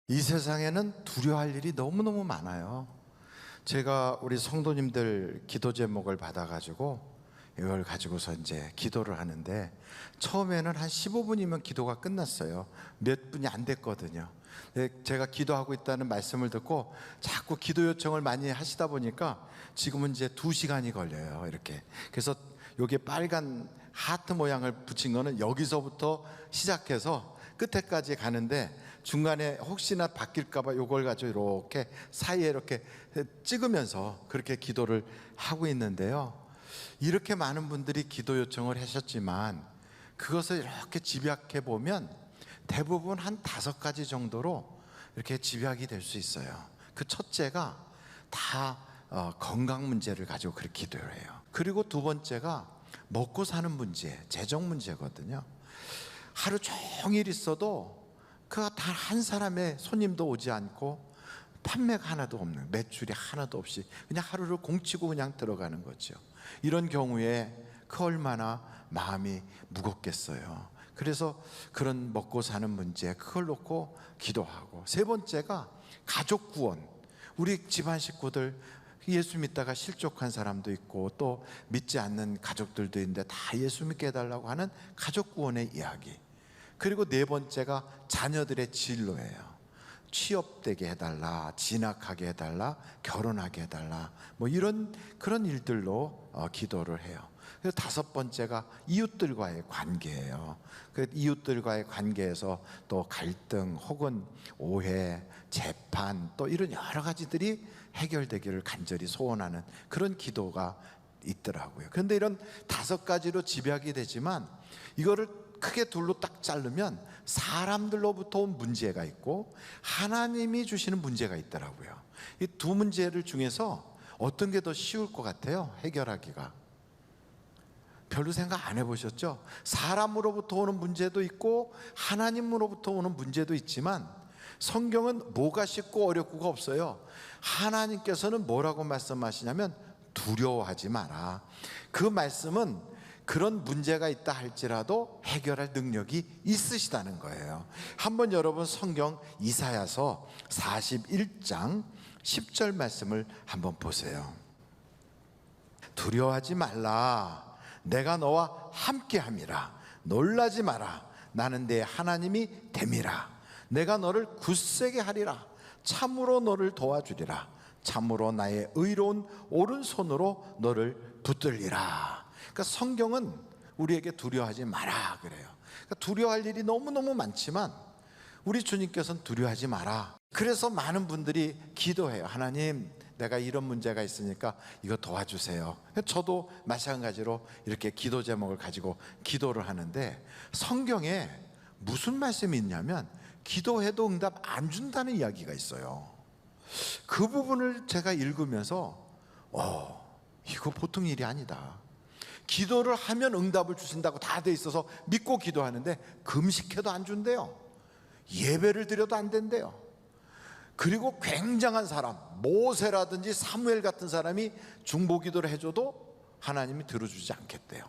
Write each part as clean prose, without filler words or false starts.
이 세상에는 두려워할 일이 너무너무 많아요. 제가 우리 성도님들 기도 제목을 받아가지고 이걸 가지고서 이제 기도를 하는데, 처음에는 한 15분이면 기도가 끝났어요. 몇 분이 안 됐거든요. 제가 기도하고 있다는 말씀을 듣고 자꾸 기도 요청을 많이 하시다 보니까 지금은 이제 2시간이 걸려요, 이렇게. 그래서 여기에 빨간 하트 모양을 붙인 거는 여기서부터 시작해서 끝에까지 가는데, 중간에 혹시나 바뀔까봐 이걸 가지고 이렇게 사이에 이렇게 찍으면서 그렇게 기도를 하고 있는데요. 이렇게 많은 분들이 기도 요청을 하셨지만 그것을 이렇게 집약해 보면 대부분 한 5가지 정도로 이렇게 집약이 될 수 있어요. 그 첫째가 다 건강 문제를 가지고 그렇게 기도를 해요. 그리고 두 번째가 먹고 사는 문제, 재정 문제거든요. 하루 종일 있어도 그 단 한 사람의 손님도 오지 않고 판매가 하나도 없는, 매출이 하나도 없이 그냥 하루를 공치고 그냥 들어가는 거죠. 이런 경우에 그 얼마나 마음이 무겁겠어요. 그래서 그런 먹고 사는 문제, 그걸 놓고 기도하고, 세 번째가 가족 구원. 우리 집안 식구들 예수 믿다가 실족한 사람도 있고 또 믿지 않는 가족들도 있는데 다 예수 믿게 해달라고 하는 가족 구원의 이야기. 그리고 네 번째가 자녀들의 진로예요. 취업되게 해달라, 진학하게 해달라, 결혼하게 해달라, 뭐 이런 그런 일들로 기도를 해요. 그래서 다섯 번째가 이웃들과의 관계예요. 그 이웃들과의 관계에서 또 갈등 혹은 오해, 재판, 또 이런 여러 가지들이 해결되기를 간절히 소원하는 그런 기도가 있더라고요. 그런데 이런 5가지로 집약이 되지만 이거를 크게 둘로 딱 자르면 사람들로부터 온 문제가 있고 하나님이 주시는 문제가 있더라고요. 이 두 문제를 중에서 어떤 게 더 쉬울 것 같아요? 해결하기가. 별로 생각 안 해보셨죠? 사람으로부터 오는 문제도 있고 하나님으로부터 오는 문제도 있지만 성경은 뭐가 쉽고 어렵고가 없어요. 하나님께서는 뭐라고 말씀하시냐면 두려워하지 마라. 그 말씀은 그런 문제가 있다 할지라도 해결할 능력이 있으시다는 거예요. 한번 여러분 성경 이사야서 41장 10절 말씀을 한번 보세요. 두려워하지 말라. 내가 너와 함께함이라. 놀라지 마라. 나는 내 하나님이 됨이라. 내가 너를 굳세게 하리라. 참으로 너를 도와주리라. 참으로 나의 의로운 오른손으로 너를 붙들리라. 그러니까 성경은 우리에게 두려워하지 마라 그래요. 그러니까 두려워할 일이 너무너무 많지만 우리 주님께서는 두려워하지 마라. 그래서 많은 분들이 기도해요. 하나님, 내가 이런 문제가 있으니까 이거 도와주세요. 저도 마찬가지로 이렇게 기도 제목을 가지고 기도를 하는데, 성경에 무슨 말씀이 있냐면 기도해도 응답 안 준다는 이야기가 있어요. 그 부분을 제가 읽으면서 이거 보통 일이 아니다. 기도를 하면 응답을 주신다고 다 돼 있어서 믿고 기도하는데 금식해도 안 준대요. 예배를 드려도 안 된대요. 그리고 굉장한 사람, 모세라든지 사무엘 같은 사람이 중보기도를 해줘도 하나님이 들어주지 않겠대요.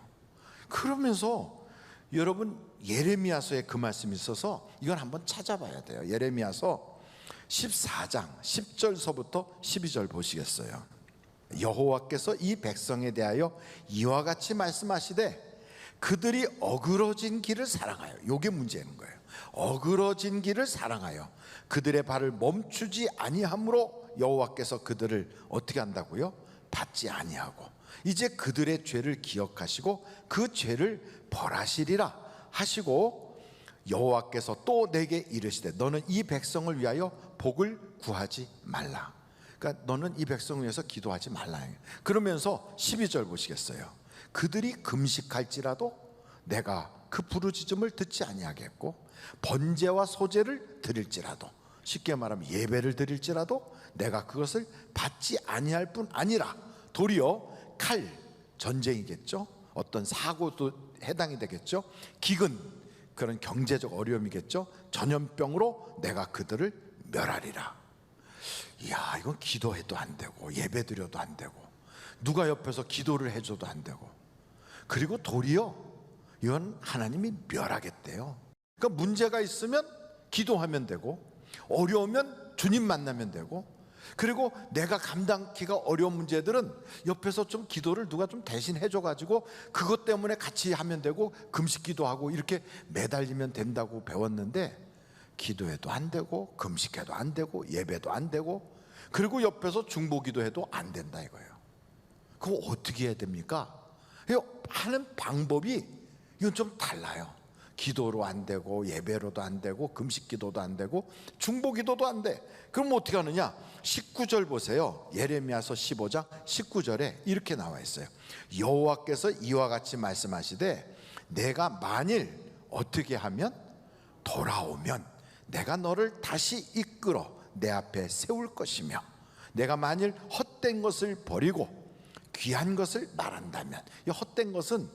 그러면서 여러분 예레미야서에 그 말씀이 있어서 이건 한번 찾아봐야 돼요. 예레미야서 14장 10절서부터 12절 보시겠어요? 여호와께서 이 백성에 대하여 이와 같이 말씀하시되 그들이 어그러진 길을 사랑하여, 이게 문제인 거예요. 어그러진 길을 사랑하여 그들의 발을 멈추지 아니함으로 여호와께서 그들을 어떻게 한다고요? 받지 아니하고 이제 그들의 죄를 기억하시고 그 죄를 벌하시리라 하시고, 여호와께서 또 내게 이르시되 너는 이 백성을 위하여 복을 구하지 말라. 그러니까 너는 이 백성을 위해서 기도하지 말라. 그러면서 12절 보시겠어요? 그들이 금식할지라도 내가 그 부르짖음을 듣지 아니하겠고 번제와 소제를 드릴지라도, 쉽게 말하면 예배를 드릴지라도 내가 그것을 받지 아니할 뿐 아니라 도리어 칼, 전쟁이겠죠, 어떤 사고도 해당이 되겠죠, 기근, 그런 경제적 어려움이겠죠, 전염병으로 내가 그들을 멸하리라. 이야, 이건 기도해도 안 되고 예배드려도 안 되고 누가 옆에서 기도를 해줘도 안 되고, 그리고 도리어 이건 하나님이 멸하겠대요. 그러니까 문제가 있으면 기도하면 되고 어려우면 주님 만나면 되고, 그리고 내가 감당하기가 어려운 문제들은 옆에서 좀 기도를 누가 좀 대신 해줘가지고 그것 때문에 같이 하면 되고, 금식 기도하고 이렇게 매달리면 된다고 배웠는데, 기도해도 안 되고 금식해도 안 되고 예배도 안 되고, 그리고 옆에서 중보기도 해도 안 된다 이거예요. 그거 어떻게 해야 됩니까? 하는 방법이 이건 좀 달라요. 기도로 안 되고 예배로도 안 되고 금식 기도도 안 되고 중보 기도도 안 돼. 그럼 어떻게 하느냐? 19절 보세요. 예레미야서 15장 19절에 이렇게 나와 있어요. 여호와께서 이와 같이 말씀하시되 내가 만일 어떻게 하면 돌아오면 내가 너를 다시 이끌어 내 앞에 세울 것이며, 내가 만일 헛된 것을 버리고 귀한 것을 말한다면, 이 헛된 것은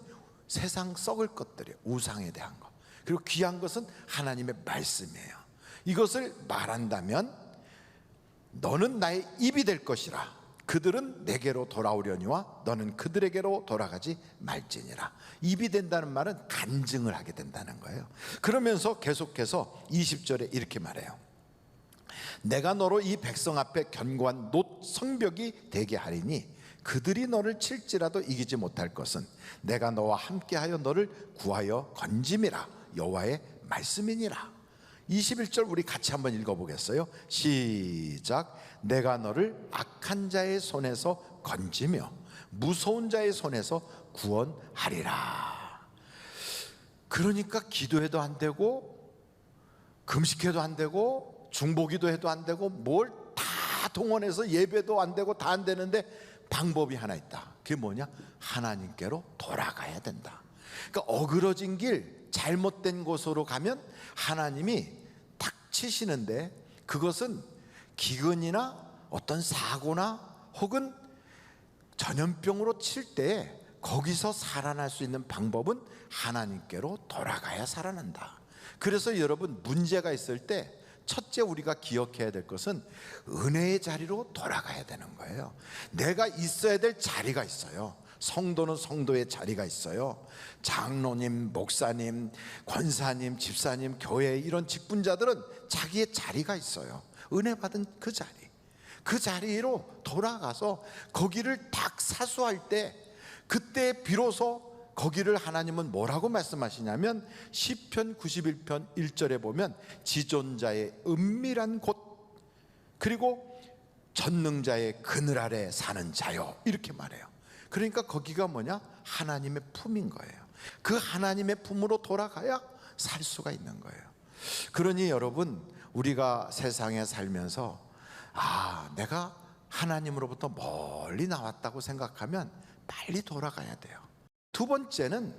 세상 썩을 것들이에요. 우상에 대한 것. 그리고 귀한 것은 하나님의 말씀이에요. 이것을 말한다면 너는 나의 입이 될 것이라. 그들은 내게로 돌아오려니와 너는 그들에게로 돌아가지 말지니라. 입이 된다는 말은 간증을 하게 된다는 거예요. 그러면서 계속해서 20절에 이렇게 말해요. 내가 너로 이 백성 앞에 견고한 놋 성벽이 되게 하리니 그들이 너를 칠지라도 이기지 못할 것은 내가 너와 함께하여 너를 구하여 건짐이라. 여호와의 말씀이니라. 21절 우리 같이 한번 읽어보겠어요. 시작. 내가 너를 악한 자의 손에서 건지며 무서운 자의 손에서 구원하리라. 그러니까 기도해도 안 되고 금식해도 안 되고 중보기도 해도 안 되고 뭘 다 동원해서 예배도 안 되고 다 안 되는데 방법이 하나 있다. 그게 뭐냐? 하나님께로 돌아가야 된다. 그러니까 어그러진 길, 잘못된 곳으로 가면 하나님이 탁 치시는데, 그것은 기근이나 어떤 사고나 혹은 전염병으로 칠 때 거기서 살아날 수 있는 방법은 하나님께로 돌아가야 살아난다. 그래서 여러분, 문제가 있을 때 첫째 우리가 기억해야 될 것은 은혜의 자리로 돌아가야 되는 거예요. 내가 있어야 될 자리가 있어요. 성도는 성도의 자리가 있어요. 장로님, 목사님, 권사님, 집사님, 교회 이런 직분자들은 자기의 자리가 있어요. 은혜 받은 그 자리, 그 자리로 돌아가서 거기를 딱 사수할 때, 그때 비로소 거기를 하나님은 뭐라고 말씀하시냐면 시편 91편 1절에 보면 지존자의 은밀한 곳, 그리고 전능자의 그늘 아래 사는 자요, 이렇게 말해요. 그러니까 거기가 뭐냐? 하나님의 품인 거예요. 그 하나님의 품으로 돌아가야 살 수가 있는 거예요. 그러니 여러분, 우리가 세상에 살면서 내가 하나님으로부터 멀리 나왔다고 생각하면 빨리 돌아가야 돼요. 두 번째는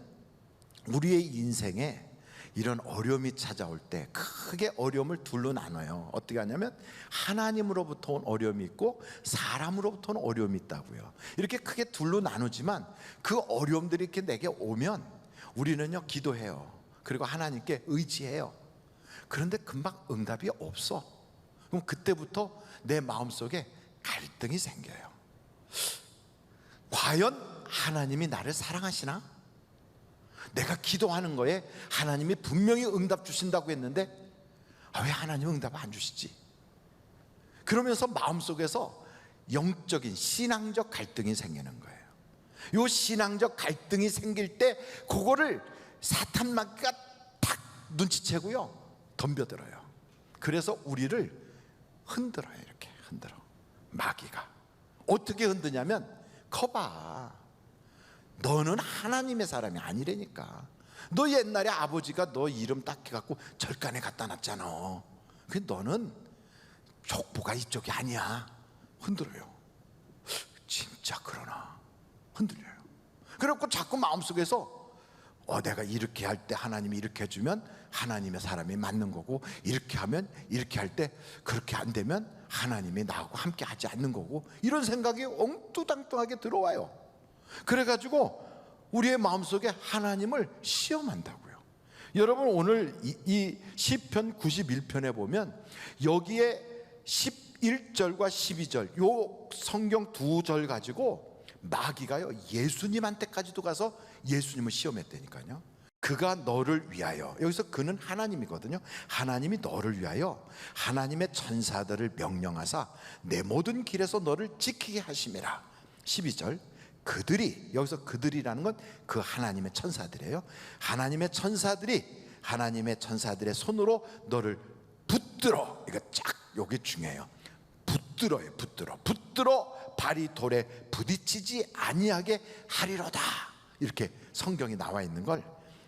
우리의 인생에 이런 어려움이 찾아올 때 크게 어려움을 둘로 나눠요. 어떻게 하냐면 하나님으로부터 온 어려움이 있고 사람으로부터 온 어려움이 있다고요. 이렇게 크게 둘로 나누지만 그 어려움들이 이렇게 내게 오면 우리는요, 기도해요. 그리고 하나님께 의지해요. 그런데 금방 응답이 없어. 그럼 그때부터 내 마음속에 갈등이 생겨요. 과연 하나님이 나를 사랑하시나? 내가 기도하는 거에 하나님이 분명히 응답 주신다고 했는데 왜 하나님은 응답 안 주시지? 그러면서 마음속에서 영적인 신앙적 갈등이 생기는 거예요. 이 신앙적 갈등이 생길 때 그거를 사탄마귀가 탁 눈치채고요, 덤벼들어요. 그래서 우리를 흔들어요. 이렇게 흔들어. 마귀가 어떻게 흔드냐면, 거봐, 너는 하나님의 사람이 아니라니까. 너 옛날에 아버지가 너 이름 딱 해갖고 절간에 갖다 놨잖아. 근데 너는 족보가 이쪽이 아니야. 흔들어요. 진짜 그러나? 흔들려요. 그래갖고 자꾸 마음속에서 내가 이렇게 할 때 하나님이 이렇게 해주면 하나님의 사람이 맞는 거고, 이렇게 하면 이렇게 할 때 그렇게 안 되면 하나님이 나하고 함께 하지 않는 거고, 이런 생각이 엉뚱땅땅하게 들어와요. 그래가지고 우리의 마음속에 하나님을 시험한다고요. 여러분, 오늘 이 시편 91편에 보면 여기에 11절과 12절 요 성경 두 절 가지고 마귀가요, 예수님한테까지도 가서 예수님을 시험했다니까요. 그가 너를 위하여, 여기서 그는 하나님이거든요. 하나님이 너를 위하여 하나님의 천사들을 명령하사 내 모든 길에서 너를 지키게 하심이라. 12절, 그들이, 여기서 그들이라는 건 그 하나님의 천사들이에요. 하나님의 천사들의 손으로 너를 붙들어. 이거 쫙, 요게 중요해요. 붙들어요. 붙들어 발이 돌에 부딪히지 아니하게 하리로다. 이렇게 성경이 나와 있는 걸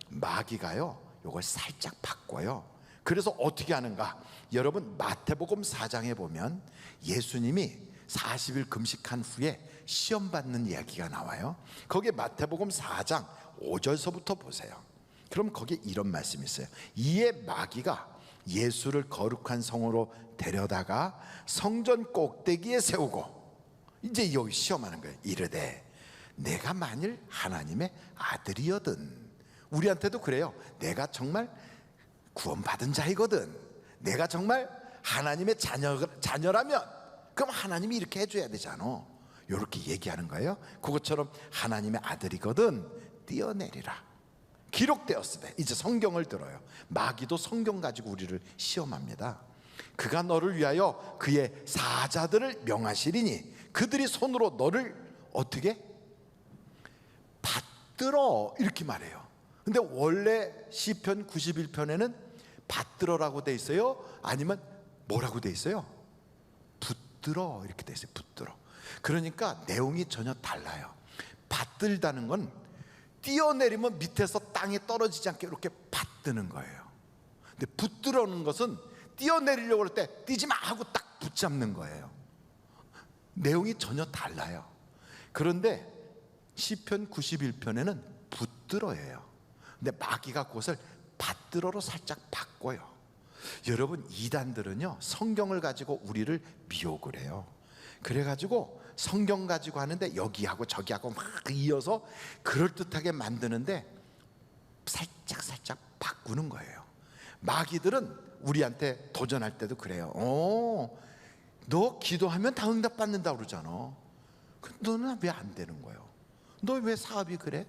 마귀가요, 요걸 살짝 바꿔요. 그래서 어떻게 하는가? 여러분, 마태복음 4장에 보면 예수님이 40일 금식한 후에 시험 받는 이야기가 나와요. 거기에 마태복음 4장 5절서부터 보세요. 그럼 거기에 이런 말씀이 있어요. 이에 마귀가 예수를 거룩한 성으로 데려다가 성전 꼭대기에 세우고, 이제 여기 시험하는 거예요. 이르되 내가 만일 하나님의 아들이거든. 우리한테도 그래요. 내가 정말 구원받은 자이거든, 내가 정말 하나님의 자녀라면 그럼 하나님이 이렇게 해줘야 되잖아. 이렇게 얘기하는 거예요. 그것처럼 하나님의 아들이거든 뛰어내리라. 기록되었으되, 이제 성경을 들어요. 마귀도 성경 가지고 우리를 시험합니다. 그가 너를 위하여 그의 사자들을 명하시리니 그들이 손으로 너를 어떻게? 받들어, 이렇게 말해요. 근데 원래 시편 91편에는 받들어라고 돼 있어요? 아니면 뭐라고 돼 있어요? 붙들어, 이렇게 돼 있어요. 붙들어. 그러니까 내용이 전혀 달라요. 받들다는 건 뛰어내리면 밑에서 땅에 떨어지지 않게 이렇게 받드는 거예요. 근데 붙들어는 것은 뛰어내리려고 할 때 뛰지 마 하고 딱 붙잡는 거예요. 내용이 전혀 달라요. 그런데 시편 91편에는 붙들어예요. 근데 마귀가 그것을 받들어로 살짝 바꿔요. 여러분, 이단들은요, 성경을 가지고 우리를 미혹을 해요. 그래가지고 성경 가지고 하는데 여기하고 저기하고 막 이어서 그럴듯하게 만드는데 살짝 바꾸는 거예요. 마귀들은 우리한테 도전할 때도 그래요. 너 기도하면 다 응답받는다 그러잖아. 너는 왜 안 되는 거예요? 너 왜 사업이 그래?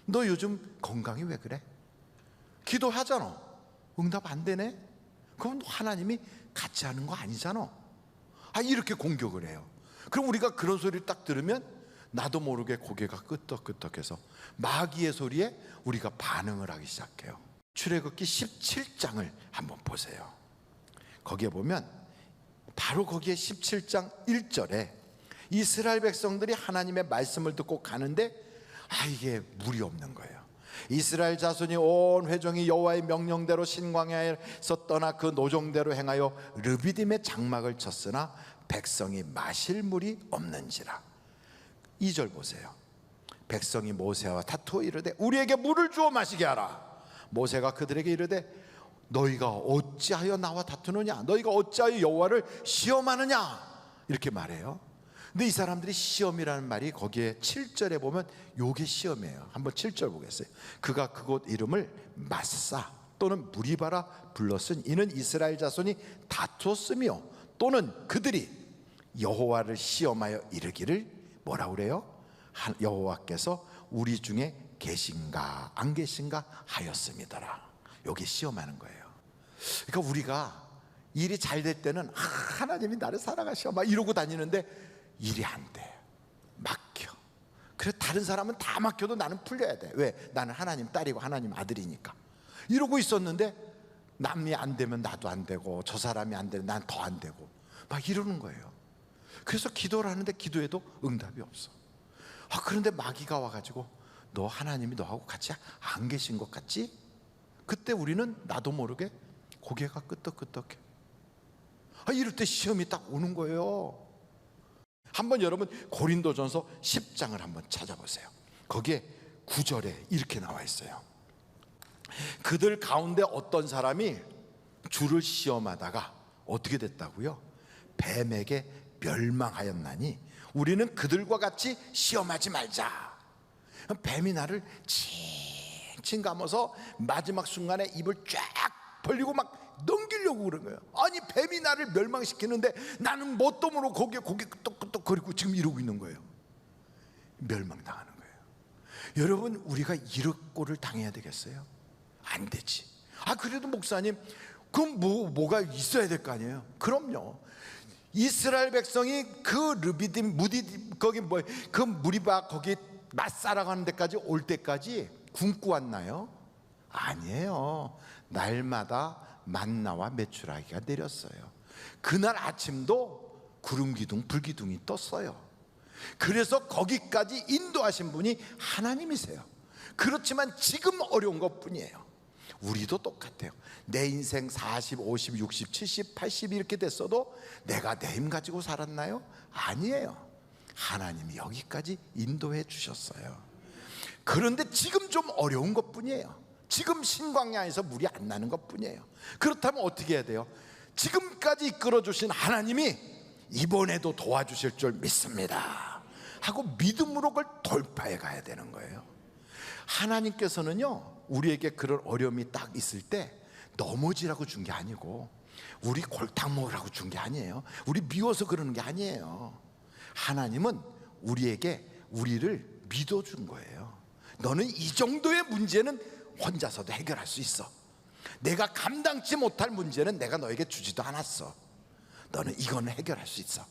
너 요즘 건강이 왜 그래? 기도하잖아. 응답 안 되네? 그럼 하나님이 같이 하는 거 아니잖아. 이렇게 공격을 해요. 그럼 우리가 그런 소리를 딱 들으면 나도 모르게 고개가 끄덕끄덕해서 마귀의 소리에 우리가 반응을 하기 시작해요. 출애굽기 17장을 한번 보세요. 거기에 보면 바로 거기에 17장 1절에 이스라엘 백성들이 하나님의 말씀을 듣고 가는데 이게 물이 없는 거예요. 이스라엘 자손이 온 회중이 여호와의 명령대로 신광야에서 떠나 그 노종대로 행하여 르비딤의 장막을 쳤으나 백성이 마실 물이 없는지라. 2절 보세요. 백성이 모세와 다투어 이르되 우리에게 물을 주어 마시게 하라. 모세가 그들에게 이르되 너희가 어찌하여 나와 다투느냐? 너희가 어찌하여 여호와를 시험하느냐? 이렇게 말해요. 근데 이 사람들이 시험이라는 말이 거기에 7절에 보면 요게 시험이에요. 한번 7절 보겠어요. 그가 그곳 이름을 마사 또는 무리바라 불렀으니 이는 이스라엘 자손이 다투었으며 또는 그들이 여호와를 시험하여 이르기를 뭐라고 그래요? 여호와께서 우리 중에 계신가 안 계신가 하였음이더라. 요게 시험하는 거예요. 그러니까 우리가 일이 잘 될 때는 하나님이 나를 사랑하셔 막 이러고 다니는데 일이 안 돼, 막혀. 그래 다른 사람은 다 막혀도 나는 풀려야 돼. 왜? 나는 하나님 딸이고 하나님 아들이니까. 이러고 있었는데 남이 안 되면 나도 안 되고 저 사람이 안 되면 난 더 안 되고 막 이러는 거예요. 그래서 기도를 하는데 기도해도 응답이 없어. 그런데 마귀가 와가지고 너 하나님이 너하고 같이 안 계신 것 같지? 그때 우리는 나도 모르게 고개가 끄덕끄덕해. 이럴 때 시험이 딱 오는 거예요. 한번 여러분 고린도전서 10장을 한번 찾아보세요. 거기에 9절에 이렇게 나와 있어요. 그들 가운데 어떤 사람이 주를 시험하다가 어떻게 됐다고요? 뱀에게 멸망하였나니 우리는 그들과 같이 시험하지 말자. 뱀이 나를 칭칭 감아서 마지막 순간에 입을 쫙 벌리고 막 넘기려고 그런 거예요. 아니 뱀이 나를 멸망시키는데 나는 뭣도 모르고 고개 끄덕끄덕거리고 지금 이러고 있는 거예요. 멸망당하는 거예요. 여러분, 우리가 이런 꼴을 당해야 되겠어요? 안 되지. 그래도 목사님, 그럼 뭐가 있어야 될 거 아니에요? 그럼요. 이스라엘 백성이 그 르비딤 거기 그 무리바 거기 맛살아가는 데까지 올 때까지 굶고 왔나요? 아니에요. 날마다 만나와 메추라기가 내렸어요. 그날 아침도 구름기둥 불기둥이 떴어요. 그래서 거기까지 인도하신 분이 하나님이세요. 그렇지만 지금 어려운 것뿐이에요. 우리도 똑같아요. 내 인생 40, 50, 60, 70, 80 이렇게 됐어도 내가 내 힘 가지고 살았나요? 아니에요. 하나님이 여기까지 인도해 주셨어요. 그런데 지금 좀 어려운 것뿐이에요. 지금 신광야에서 물이 안 나는 것뿐이에요. 그렇다면 어떻게 해야 돼요? 지금까지 이끌어 주신 하나님이 이번에도 도와주실 줄 믿습니다 하고 믿음으로 그걸 돌파해 가야 되는 거예요. 하나님께서는요, 우리에게 그런 어려움이 딱 있을 때 넘어지라고 준 게 아니고, 우리 골탕 먹으라고 준 게 아니에요. 우리 미워서 그러는 게 아니에요. 하나님은 우리를 믿어준 거예요. 너는 이 정도의 문제는 혼자서도 해결할 수 있어. 내가 감당치 못할 문제는 내가 너에게 주지도 않았어. 너는 이거는 해결할 수 있어.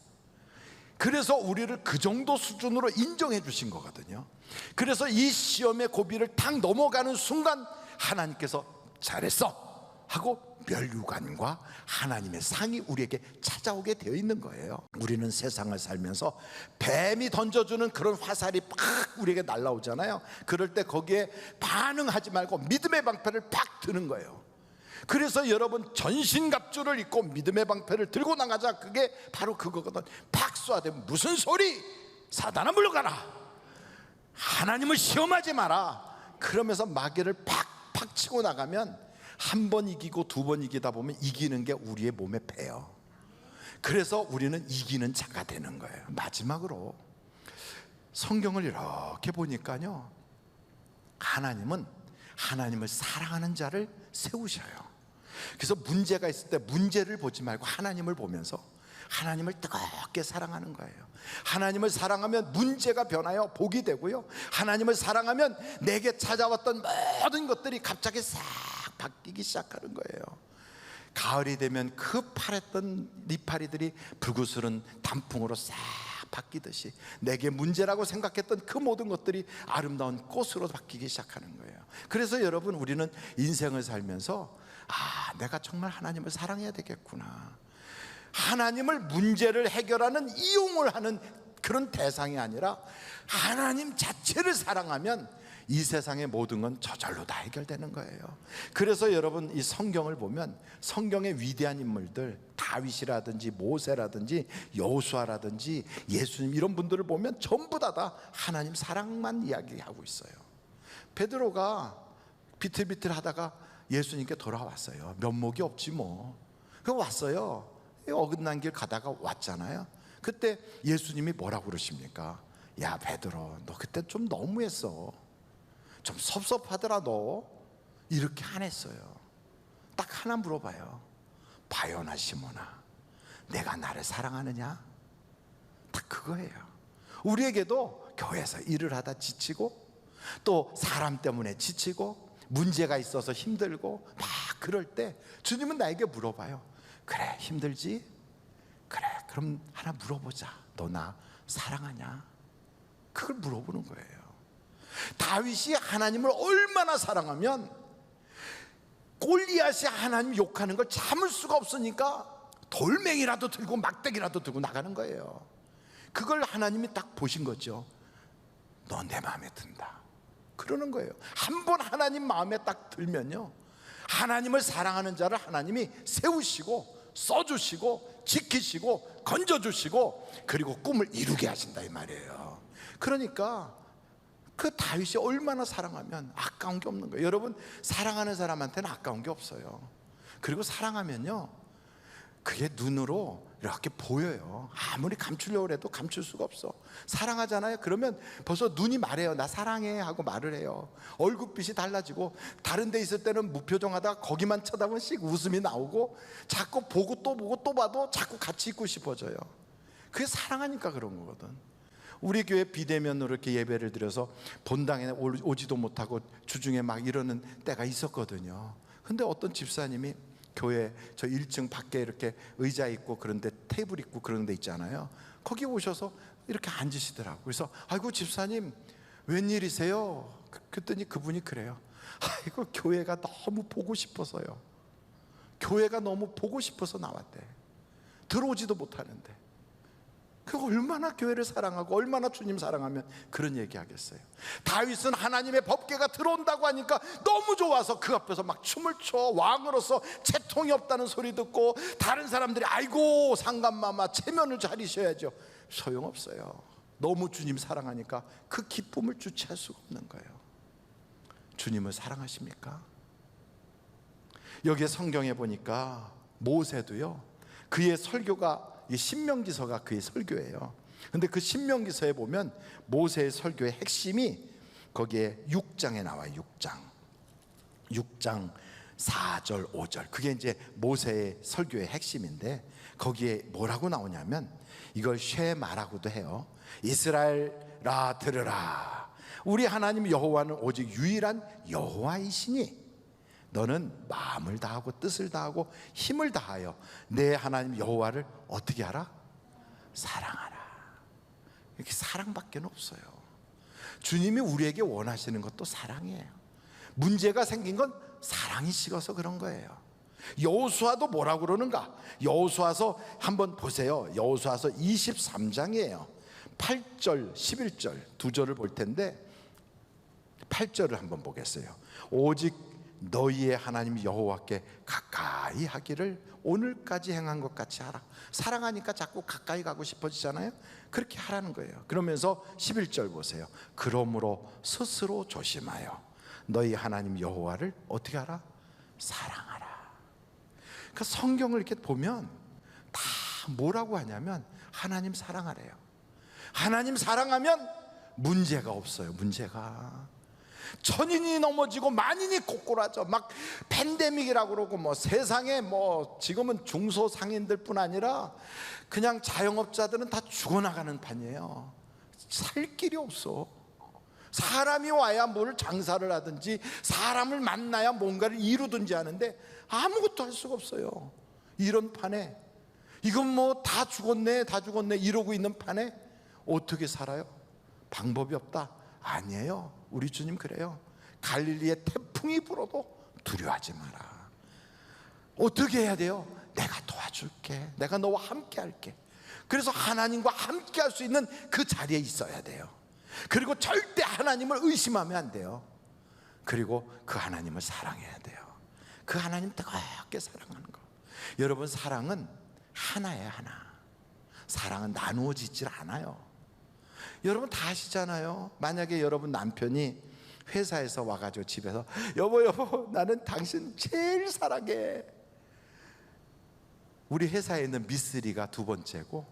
그래서 우리를 그 정도 수준으로 인정해 주신 거거든요. 그래서 이 시험의 고비를 탁 넘어가는 순간 하나님께서 잘했어 하고 멸류관과 하나님의 상이 우리에게 찾아오게 되어 있는 거예요. 우리는 세상을 살면서 뱀이 던져주는 그런 화살이 팍 우리에게 날라오잖아요. 그럴 때 거기에 반응하지 말고 믿음의 방패를 팍 드는 거예요. 그래서 여러분, 전신갑주를 입고 믿음의 방패를 들고 나가자. 그게 바로 그거거든. 팍 쏴대면 무슨 소리? 사단아 물러가라. 하나님을 시험하지 마라. 그러면서 마귀를 팍팍 치고 나가면 한 번 이기고 두 번 이기다 보면 이기는 게 우리의 몸에 배요. 그래서 우리는 이기는 자가 되는 거예요. 마지막으로 성경을 이렇게 보니까요, 하나님은 하나님을 사랑하는 자를 세우셔요. 그래서 문제가 있을 때 문제를 보지 말고 하나님을 보면서 하나님을 뜨겁게 사랑하는 거예요. 하나님을 사랑하면 문제가 변하여 복이 되고요, 하나님을 사랑하면 내게 찾아왔던 모든 것들이 갑자기 싹 바뀌기 시작하는 거예요. 가을이 되면 그 파랬던 이파리들이 불구스런 단풍으로 싹 바뀌듯이 내게 문제라고 생각했던 그 모든 것들이 아름다운 꽃으로 바뀌기 시작하는 거예요. 그래서 여러분, 우리는 인생을 살면서 내가 정말 하나님을 사랑해야 되겠구나. 하나님을 문제를 해결하는 이용을 하는 그런 대상이 아니라 하나님 자체를 사랑하면 이 세상의 모든 건 저절로 다 해결되는 거예요. 그래서 여러분, 이 성경을 보면 성경의 위대한 인물들, 다윗이라든지 모세라든지 여호수아라든지 예수님, 이런 분들을 보면 전부 다 하나님 사랑만 이야기하고 있어요. 베드로가 비틀비틀 하다가 예수님께 돌아왔어요. 면목이 없지 뭐. 그 왔어요. 어긋난 길 가다가 왔잖아요. 그때 예수님이 뭐라고 그러십니까? 야 베드로, 너 그때 좀 너무했어. 좀 섭섭하더라 너. 이렇게 안 했어요. 딱 하나 물어봐요. 바요나 시몬아, 내가 나를 사랑하느냐? 딱 그거예요. 우리에게도 교회에서 일을 하다 지치고, 또 사람 때문에 지치고, 문제가 있어서 힘들고 막 그럴 때 주님은 나에게 물어봐요. 그래, 힘들지? 그래, 그럼 하나 물어보자. 너 나 사랑하냐? 그걸 물어보는 거예요. 다윗이 하나님을 얼마나 사랑하면 골리앗이 하나님 욕하는 걸 참을 수가 없으니까 돌멩이라도 들고 막대기라도 들고 나가는 거예요. 그걸 하나님이 딱 보신 거죠. 너 내 마음에 든다 그러는 거예요. 한번 하나님 마음에 딱 들면요, 하나님을 사랑하는 자를 하나님이 세우시고 써주시고 지키시고 건져주시고 그리고 꿈을 이루게 하신다 이 말이에요. 그러니까 그 다윗이 얼마나 사랑하면 아까운 게 없는 거예요. 여러분, 사랑하는 사람한테는 아까운 게 없어요. 그리고 사랑하면요, 그게 눈으로 이렇게 보여요. 아무리 감추려고 해도 감출 수가 없어. 사랑하잖아요. 그러면 벌써 눈이 말해요. 나 사랑해 하고 말을 해요. 얼굴빛이 달라지고, 다른 데 있을 때는 무표정하다가 거기만 쳐다보면 씩 웃음이 나오고, 자꾸 보고 또 보고 또 봐도 자꾸 같이 있고 싶어져요. 그게 사랑하니까 그런 거거든. 우리 교회 비대면으로 이렇게 예배를 드려서 본당에 오지도 못하고 주중에 막 이러는 때가 있었거든요. 근데 어떤 집사님이 교회 저 1층 밖에 이렇게 의자 있고 그런데 테이블 있고 그런 데 있잖아요. 거기 오셔서 이렇게 앉으시더라고요. 그래서 아이고 집사님 웬일이세요? 그랬더니 그분이 그래요. 아이고 교회가 너무 보고 싶어서요. 교회가 너무 보고 싶어서 나왔대. 들어오지도 못하는데. 그 얼마나 교회를 사랑하고 얼마나 주님 사랑하면 그런 얘기 하겠어요. 다윗은 하나님의 법궤가 들어온다고 하니까 너무 좋아서 그 앞에서 막 춤을 춰. 왕으로서 채통이 없다는 소리 듣고 다른 사람들이 아이고 상감마마 체면을 차리셔야죠. 소용없어요. 너무 주님 사랑하니까 그 기쁨을 주체할 수가 없는 거예요. 주님을 사랑하십니까? 여기에 성경에 보니까 모세도요, 그의 설교가 이 신명기서가 그의 설교예요. 근데 그 신명기서에 보면 모세의 설교의 핵심이 거기에 6장에 나와요. 6장 4절 5절 그게 이제 모세의 설교의 핵심인데, 거기에 뭐라고 나오냐면 이걸 쉐마라고도 해요. 이스라엘아 들으라, 우리 하나님 여호와는 오직 유일한 여호와이시니 너는 마음을 다하고 뜻을 다하고 힘을 다하여 내 하나님 여호와를 어떻게 하라? 사랑하라. 이렇게 사랑밖에 없어요. 주님이 우리에게 원하시는 것도 사랑이에요. 문제가 생긴 건 사랑이 식어서 그런 거예요. 여호수아도 뭐라고 그러는가? 여호수아서 한번 보세요. 여호수아서 23장이에요 8절 11절 두 절을 볼 텐데 8절을 한번 보겠어요. 오직 너희의 하나님 여호와께 가까이 하기를 오늘까지 행한 것 같이 하라. 사랑하니까 자꾸 가까이 가고 싶어지잖아요. 그렇게 하라는 거예요. 그러면서 11절 보세요. 그러므로 스스로 조심하여 너희 하나님 여호와를 어떻게 하라? 사랑하라. 그러니까 성경을 이렇게 보면 다 뭐라고 하냐면 하나님 사랑하래요. 하나님 사랑하면 문제가 없어요. 문제가 천인이 넘어지고 만인이 꼬꾸라져. 막 팬데믹이라고 그러고 뭐 세상에 뭐 지금은 중소상인들뿐 아니라 그냥 자영업자들은 다 죽어나가는 판이에요. 살 길이 없어. 사람이 와야 뭘 장사를 하든지 사람을 만나야 뭔가를 이루든지 하는데 아무것도 할 수가 없어요. 이런 판에 이건 뭐 다 죽었네 다 죽었네 이러고 있는 판에 어떻게 살아요? 방법이 없다? 아니에요. 우리 주님 그래요. 갈릴리에 태풍이 불어도 두려워하지 마라. 어떻게 해야 돼요? 내가 도와줄게. 내가 너와 함께 할게. 그래서 하나님과 함께 할 수 있는 그 자리에 있어야 돼요. 그리고 절대 하나님을 의심하면 안 돼요. 그리고 그 하나님을 사랑해야 돼요. 그 하나님 뜨겁게 사랑하는 거. 여러분 사랑은 하나예요. 하나. 사랑은 나누어지질 않아요. 여러분 다 아시잖아요. 만약에 여러분 남편이 회사에서 와가지고 집에서 여보 나는 당신 제일 사랑해. 우리 회사에 있는 미쓰리가 두 번째고,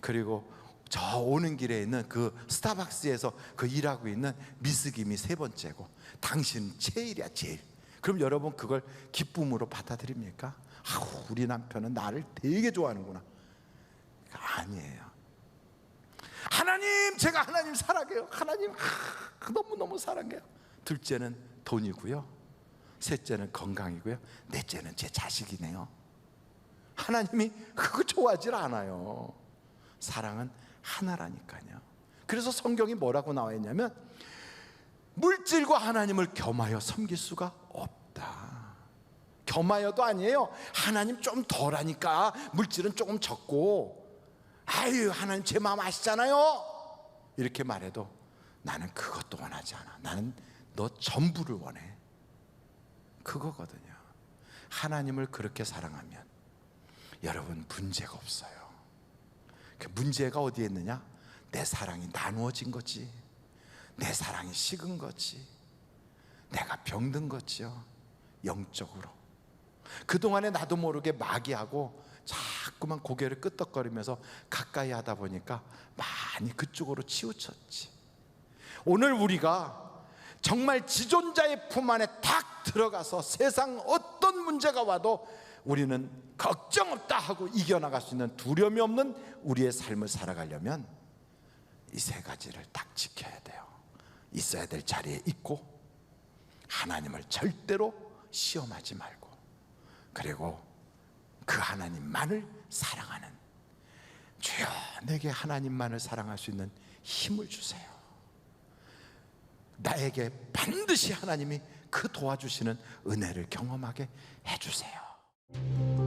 그리고 저 오는 길에 있는 그 스타벅스에서 그 일하고 있는 미스김이 세 번째고, 당신 제일이야 제일. 그럼 여러분 그걸 기쁨으로 받아들입니까? 아우 우리 남편은 나를 되게 좋아하는구나. 아니에요. 하나님 제가 하나님 사랑해요. 하나님 너무너무 사랑해요. 둘째는 돈이고요, 셋째는 건강이고요, 넷째는 제 자식이네요. 하나님이 그거 좋아하질 않아요. 사랑은 하나라니까요. 그래서 성경이 뭐라고 나와 있냐면 물질과 하나님을 겸하여 섬길 수가 없다. 겸하여도 아니에요. 하나님 좀 덜하니까 물질은 조금 적고, 아유 하나님 제 마음 아시잖아요 이렇게 말해도 나는 그것도 원하지 않아. 나는 너 전부를 원해. 그거거든요. 하나님을 그렇게 사랑하면 여러분 문제가 없어요. 그 문제가 어디에 있느냐? 내 사랑이 나누어진 거지. 내 사랑이 식은 거지. 내가 병든 거지요. 영적으로. 그동안에 나도 모르게 마귀하고 자꾸만 고개를 끄덕거리면서 가까이 하다 보니까 많이 그쪽으로 치우쳤지. 오늘 우리가 정말 지존자의 품 안에 탁 들어가서 세상 어떤 문제가 와도 우리는 걱정 없다 하고 이겨나갈 수 있는 두려움이 없는 우리의 삶을 살아가려면 이 세 가지를 딱 지켜야 돼요. 있어야 될 자리에 있고, 하나님을 절대로 시험하지 말고, 그리고 그 하나님만을 사랑하는, 주여 내게 하나님만을 사랑할 수 있는 힘을 주세요. 나에게 반드시 하나님이 그 도와주시는 은혜를 경험하게 해주세요.